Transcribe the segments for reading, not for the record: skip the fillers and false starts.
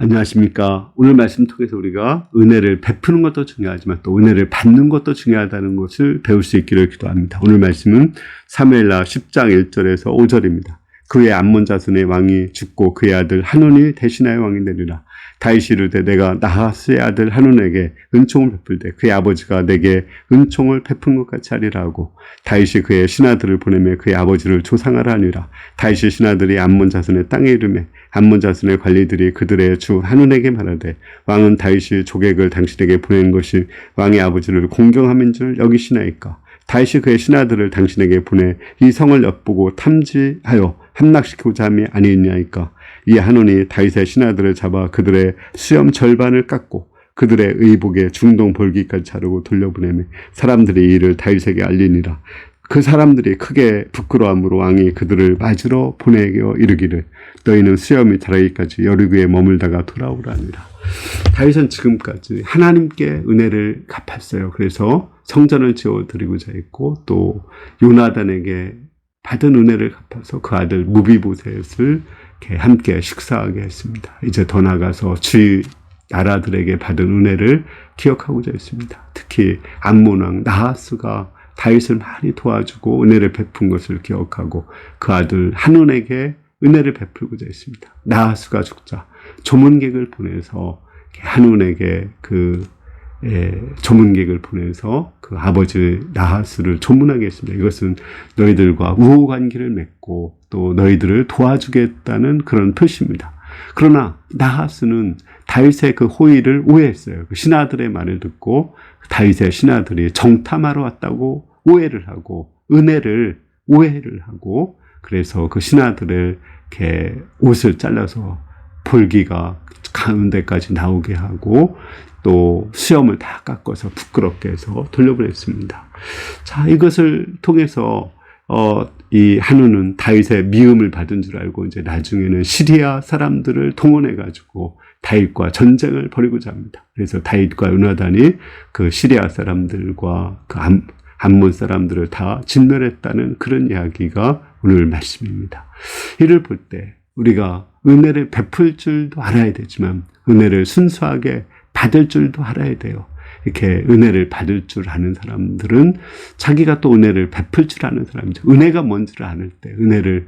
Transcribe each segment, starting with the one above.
안녕하십니까. 오늘 말씀 통해서 우리가 은혜를 베푸는 것도 중요하지만 또 은혜를 받는 것도 중요하다는 것을 배울 수 있기를 기도합니다. 오늘 말씀은 사무엘하 10장 1절에서 5절입니다. 그의 암몬 자손의 왕이 죽고 그의 아들 한온이 대신하여 왕이 되리라. 다윗이 이르되 내가 나하스의 아들 한온에게 은총을 베풀되 그의 아버지가 내게 은총을 베푼 것 같이 하리라 하고, 다윗이 그의 신하들을 보내며 그의 아버지를 조상하라 하니라. 다윗의 신하들이 암몬 자손의 땅에 이르매 암몬 자손의 관리들이 그들의 주 한온에게 말하되, 왕은 다윗이 조객을 당신에게 보낸 것이 왕의 아버지를 공경함인 줄 여기시나이까? 다윗이 그의 신하들을 당신에게 보내 이 성을 엿보고 탐지하여 함락시키고자 함이 아니냐이까? 이 한온이 다윗의 신하들을 잡아 그들의 수염 절반을 깎고 그들의 의복에 중동 볼기까지 자르고 돌려보내며 사람들이 이를 다윗에게 알리니라. 그 사람들이 크게 부끄러움으로 왕이 그들을 맞으러 보내겨 이르기를, 너희는 수염이 자라기까지 여리고에 머물다가 돌아오라니라. 다윗은 지금까지 하나님께 은혜를 갚았어요. 그래서 성전을 지어드리고자 했고, 또 요나단에게 받은 은혜를 갚아서 그 아들 무비보셋을 함께 식사하게 했습니다. 이제 더 나아가서 주위 나라들에게 받은 은혜를 기억하고자 했습니다. 특히 암몬 왕 나하스가 다윗을 많이 도와주고 은혜를 베푼 것을 기억하고 그 아들 한온에게 은혜를 베풀고자 했습니다. 나하스가 죽자 조문객을 보내서 한온에게 조문객을 보내서 그 아버지 나하스를 조문하게 했습니다. 이것은 너희들과 우호관계를 맺고 또 너희들을 도와주겠다는 그런 표시입니다. 그러나 나하스는 다윗의 그 호의를 오해했어요. 그 신하들의 말을 듣고 다윗의 신하들이 정탐하러 왔다고 오해를 하고 은혜를 오해를 하고, 그래서 그 신하들을 이렇게 옷을 잘라서 볼기가 가운데까지 나오게 하고 또 수염을 다 깎아서 부끄럽게 해서 돌려보냈습니다. 자, 이것을 통해서 이 한온은 다윗의 미움을 받은 줄 알고 이제 나중에는 시리아 사람들을 동원해가지고 다윗과 전쟁을 벌이고자 합니다. 그래서 다윗과 요나단이 그 시리아 사람들과 그 암몬 사람들을 다 진멸했다는 그런 이야기가 오늘 말씀입니다. 이를 볼 때 우리가 은혜를 베풀 줄도 알아야 되지만 은혜를 순수하게 받을 줄도 알아야 돼요. 이렇게 은혜를 받을 줄 아는 사람들은 자기가 또 은혜를 베풀 줄 아는 사람이죠. 은혜가 뭔지를 아는 때 은혜를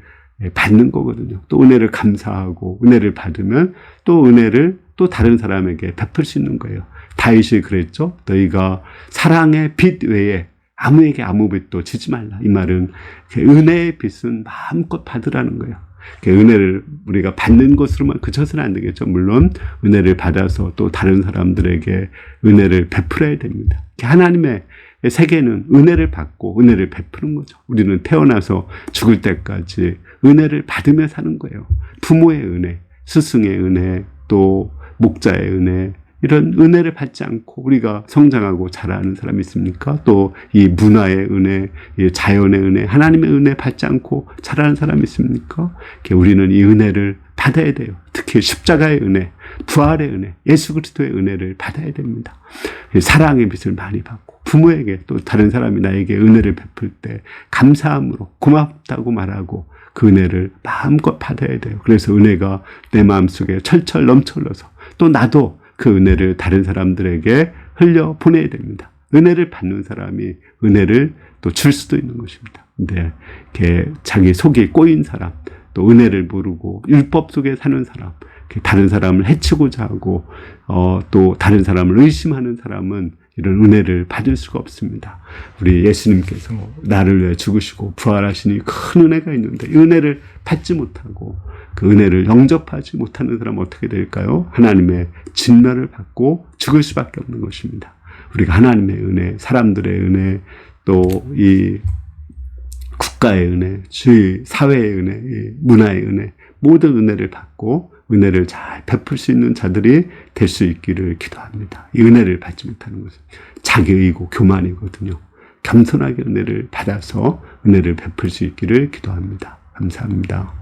받는 거거든요. 또 은혜를 감사하고 은혜를 받으면 또 은혜를 또 다른 사람에게 베풀 수 있는 거예요. 다윗이 그랬죠. 너희가 사랑의 빚 외에 아무에게 아무 빚도 지지 말라. 이 말은 은혜의 빚은 마음껏 받으라는 거예요. 은혜를 우리가 받는 것으로만 그쳐서는 안 되겠죠. 물론 은혜를 받아서 또 다른 사람들에게 은혜를 베풀어야 됩니다. 하나님의 세계는 은혜를 받고 은혜를 베푸는 거죠. 우리는 태어나서 죽을 때까지 은혜를 받으며 사는 거예요. 부모의 은혜, 스승의 은혜, 또 목자의 은혜, 이런 은혜를 받지 않고 우리가 성장하고 자라는 사람이 있습니까? 또 이 문화의 은혜, 이 자연의 은혜, 하나님의 은혜 받지 않고 자라는 사람이 있습니까? 우리는 이 은혜를 받아야 돼요. 특히 십자가의 은혜, 부활의 은혜, 예수 그리스도의 은혜를 받아야 됩니다. 사랑의 빚을 많이 받고 부모에게 또 다른 사람이 나에게 은혜를 베풀 때 감사함으로 고맙다고 말하고 그 은혜를 마음껏 받아야 돼요. 그래서 은혜가 내 마음속에 철철 넘쳐 흘러서 또 나도 그 은혜를 다른 사람들에게 흘려 보내야 됩니다. 은혜를 받는 사람이 은혜를 또 줄 수도 있는 것입니다. 근데 이렇게 자기 속이 꼬인 사람, 또 은혜를 모르고 율법 속에 사는 사람, 다른 사람을 해치고자 하고 또 다른 사람을 의심하는 사람은 이런 은혜를 받을 수가 없습니다. 우리 예수님께서 나를 위해 죽으시고 부활하시니 큰 은혜가 있는데 이 은혜를 받지 못하고 그 은혜를 영접하지 못하는 사람은 어떻게 될까요? 하나님의 진멸을 받고 죽을 수밖에 없는 것입니다. 우리가 하나님의 은혜, 사람들의 은혜, 또 이 국가의 은혜, 주의 사회의 은혜, 문화의 은혜, 모든 은혜를 받고 은혜를 잘 베풀 수 있는 자들이 될 수 있기를 기도합니다. 이 은혜를 받지 못하는 것은 자기의고 교만이거든요. 겸손하게 은혜를 받아서 은혜를 베풀 수 있기를 기도합니다. 감사합니다.